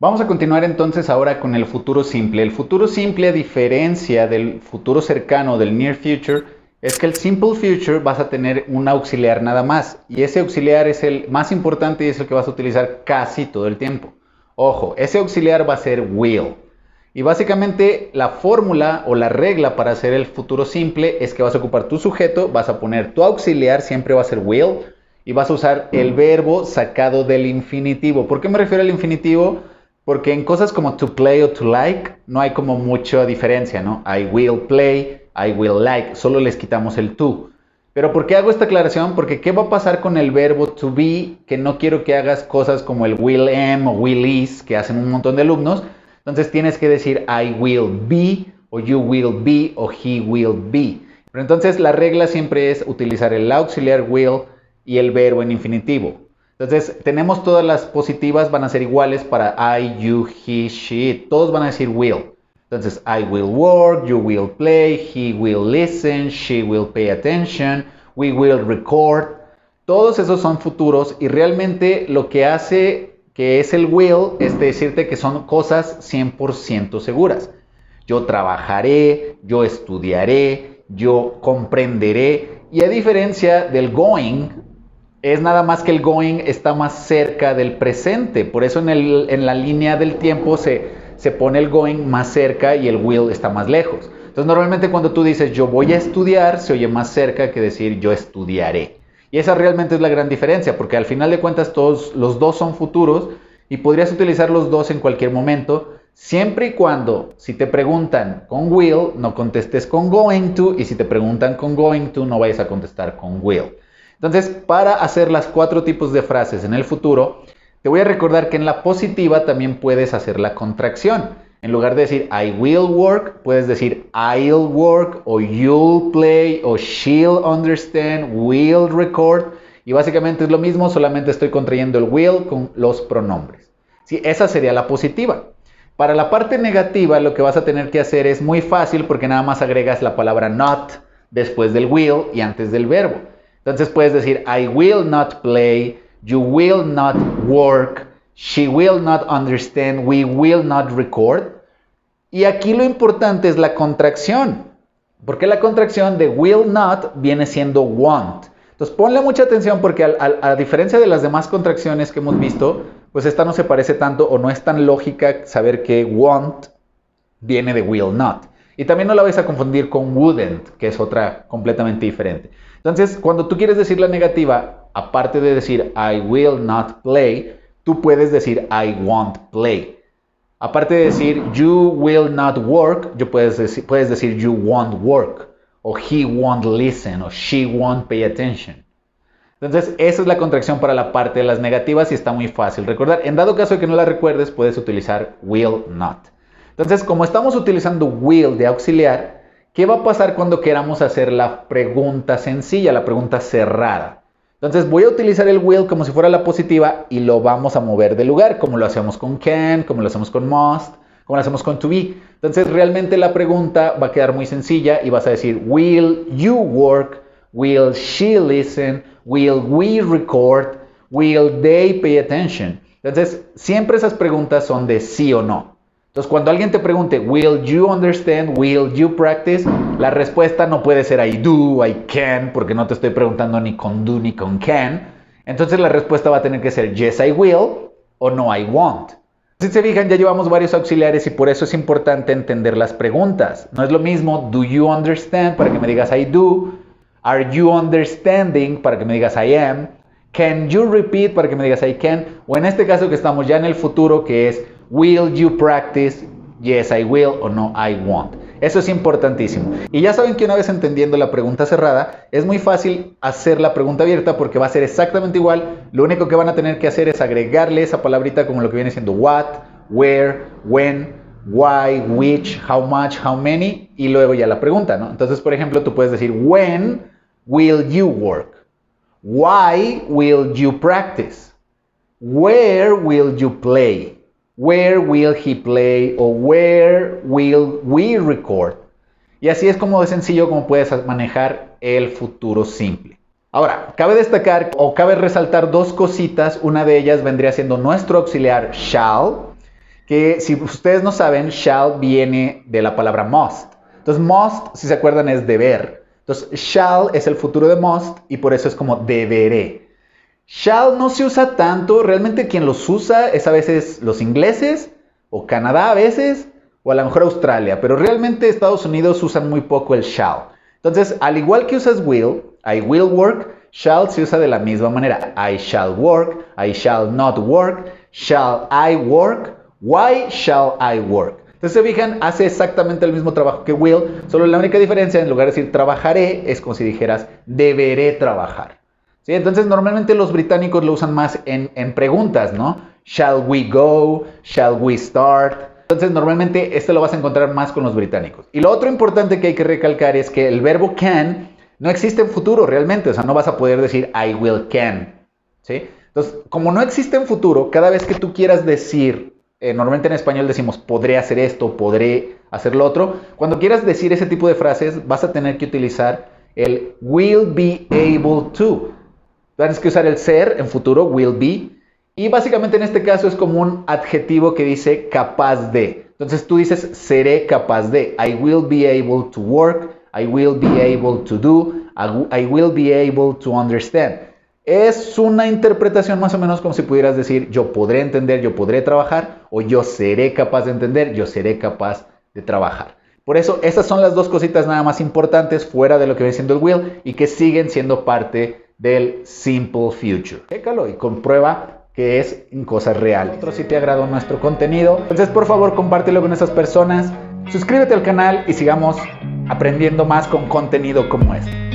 Vamos a continuar entonces ahora con el futuro simple. El futuro simple, a diferencia del futuro cercano, del near future, es que el simple future vas a tener un auxiliar nada más. Y ese auxiliar es el más importante y es el que vas a utilizar casi todo el tiempo. Ojo, ese auxiliar va a ser will. Y básicamente la fórmula o la regla para hacer el futuro simple es que vas a ocupar tu sujeto, vas a poner tu auxiliar, siempre va a ser will, y vas a usar el verbo sacado del infinitivo. ¿Por qué me refiero al infinitivo? Porque en cosas como to play o to like no hay como mucha diferencia, ¿no? I will play, I will like, solo les quitamos el to. Pero ¿por qué hago esta aclaración? Porque ¿qué va a pasar con el verbo to be? Que no quiero que hagas cosas como el will am o will is, que hacen un montón de alumnos. Entonces tienes que decir I will be, o you will be, o he will be. Pero entonces la regla siempre es utilizar el auxiliar will y el verbo en infinitivo. Entonces, tenemos todas las positivas, van a ser iguales para I, you, he, she, it. Todos van a decir will. Entonces, I will work, you will play, he will listen, she will pay attention, we will record. Todos esos son futuros y realmente lo que hace que es el will es decirte que son cosas 100% seguras. Yo trabajaré, yo estudiaré, yo comprenderé. Y a diferencia del going, es nada más que el going está más cerca del presente. Por eso en la línea del tiempo se pone el going más cerca y el will está más lejos. Entonces normalmente cuando tú dices yo voy a estudiar, se oye más cerca que decir yo estudiaré. Y esa realmente es la gran diferencia, porque al final de cuentas todos los dos son futuros y podrías utilizar los dos en cualquier momento, siempre y cuando, si te preguntan con will, no contestes con going to, y si te preguntan con going to, no vayas a contestar con will. Entonces, para hacer las 4 tipos de frases en el futuro, te voy a recordar que en la positiva también puedes hacer la contracción. En lugar de decir I will work, puedes decir I'll work, o you'll play, o she'll understand, we'll record. Y básicamente es lo mismo, solamente estoy contrayendo el will con los pronombres. Sí, esa sería la positiva. Para la parte negativa, lo que vas a tener que hacer es muy fácil porque nada más agregas la palabra not después del will y antes del verbo. Entonces puedes decir, I will not play, you will not work, she will not understand, we will not record. Y aquí lo importante es la contracción, porque la contracción de will not viene siendo won't. Entonces ponle mucha atención porque a diferencia de las demás contracciones que hemos visto, pues esta no se parece tanto o no es tan lógica saber que won't viene de will not. Y también no la vais a confundir con wouldn't, que es otra completamente diferente. Entonces, cuando tú quieres decir la negativa, aparte de decir I will not play, tú puedes decir I won't play. Aparte de decir you will not work, puedes decir you won't work, o he won't listen, o she won't pay attention. Entonces, esa es la contracción para la parte de las negativas y está muy fácil recordar. En dado caso de que no la recuerdes, puedes utilizar will not. Entonces, como estamos utilizando will de auxiliar, ¿qué va a pasar cuando queramos hacer la pregunta sencilla, la pregunta cerrada? Entonces voy a utilizar el will como si fuera la positiva y lo vamos a mover de lugar, como lo hacemos con can, como lo hacemos con must, como lo hacemos con to be. Entonces realmente la pregunta va a quedar muy sencilla y vas a decir, will you work? Will she listen? Will we record? Will they pay attention? Entonces siempre esas preguntas son de sí o no. Entonces, cuando alguien te pregunte, will you understand, will you practice, la respuesta no puede ser I do, I can, porque no te estoy preguntando ni con do ni con can. Entonces, la respuesta va a tener que ser yes, I will o no, I won't. Si se fijan, ya llevamos varios auxiliares y por eso es importante entender las preguntas. No es lo mismo, do you understand, para que me digas I do, are you understanding, para que me digas I am, can you repeat, para que me digas I can, o en este caso que estamos ya en el futuro, que es will you practice? Yes, I will o no, I won't. Eso es importantísimo. Y ya saben que una vez entendiendo la pregunta cerrada, es muy fácil hacer la pregunta abierta porque va a ser exactamente igual. Lo único que van a tener que hacer es agregarle esa palabrita como lo que viene siendo what, where, when, why, which, how much, how many y luego ya la pregunta, ¿no? Entonces, por ejemplo, tú puedes decir when will you work? Why will you practice? Where will you play? Where will he play? O where will we record? Y así es como de sencillo como puedes manejar el futuro simple. Ahora, cabe destacar o cabe resaltar dos cositas. Una de ellas vendría siendo nuestro auxiliar shall. que si ustedes no saben, shall viene de la palabra must. Entonces must, si se acuerdan, es deber. Entonces shall es el futuro de must y por eso es como deberé. Shall no se usa tanto, realmente quien los usa es a veces los ingleses o Canadá a veces o a lo mejor Australia, pero realmente Estados Unidos usan muy poco el shall. Entonces, al igual que usas will, I will work, shall se usa de la misma manera. I shall work, I shall not work, shall I work, why shall I work. Entonces, se fijan, hace exactamente el mismo trabajo que will, solo la única diferencia, en lugar de decir trabajaré, es como si dijeras deberé trabajar. ¿Sí? Entonces, normalmente los británicos lo usan más en preguntas, ¿no? Shall we go? Shall we start? Entonces, normalmente esto lo vas a encontrar más con los británicos. Y lo otro importante que hay que recalcar es que el verbo can no existe en futuro realmente. O sea, no vas a poder decir I will can. ¿Sí? Entonces, como no existe en futuro, cada vez que tú quieras decir, normalmente en español decimos podré hacer esto, podré hacer lo otro. Cuando quieras decir ese tipo de frases, vas a tener que utilizar el will be able to. Tienes que usar el ser en futuro, will be. Y básicamente en este caso es como un adjetivo que dice capaz de. Entonces tú dices seré capaz de. I will be able to work. I will be able to do. I will be able to understand. Es una interpretación más o menos como si pudieras decir yo podré entender, yo podré trabajar. O yo seré capaz de entender, yo seré capaz de trabajar. Por eso esas son las dos cositas nada más importantes fuera de lo que viene siendo el will y que siguen siendo parte del simple future. Chécalo y comprueba que es en cosas reales. Si te agradó nuestro contenido, entonces por favor compártelo con esas personas, suscríbete al canal y sigamos aprendiendo más con contenido como este.